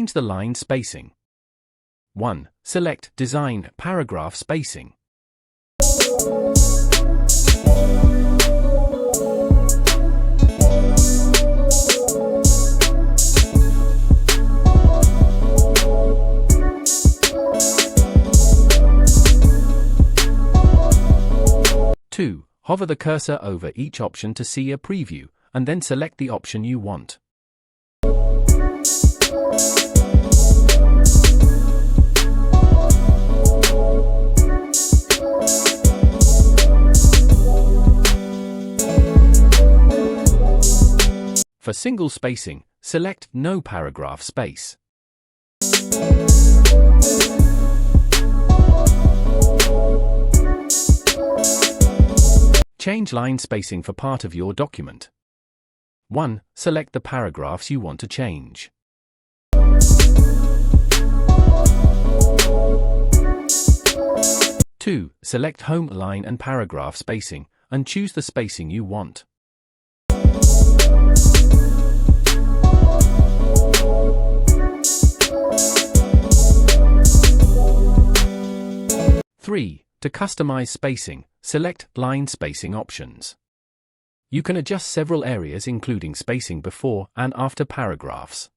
Change the line spacing. 1. Select Design Paragraph Spacing. 2. Hover the cursor over each option to see a preview, and then select the option you want. 3. For single spacing, select No Paragraph Space. 4. Change line spacing for part of your document. 1. Select the paragraphs you want to change. 2. Select Home Line and Paragraph Spacing, and choose the spacing you want. 3. To customize spacing, select Line Spacing options. You can adjust several areas including spacing before and after paragraphs.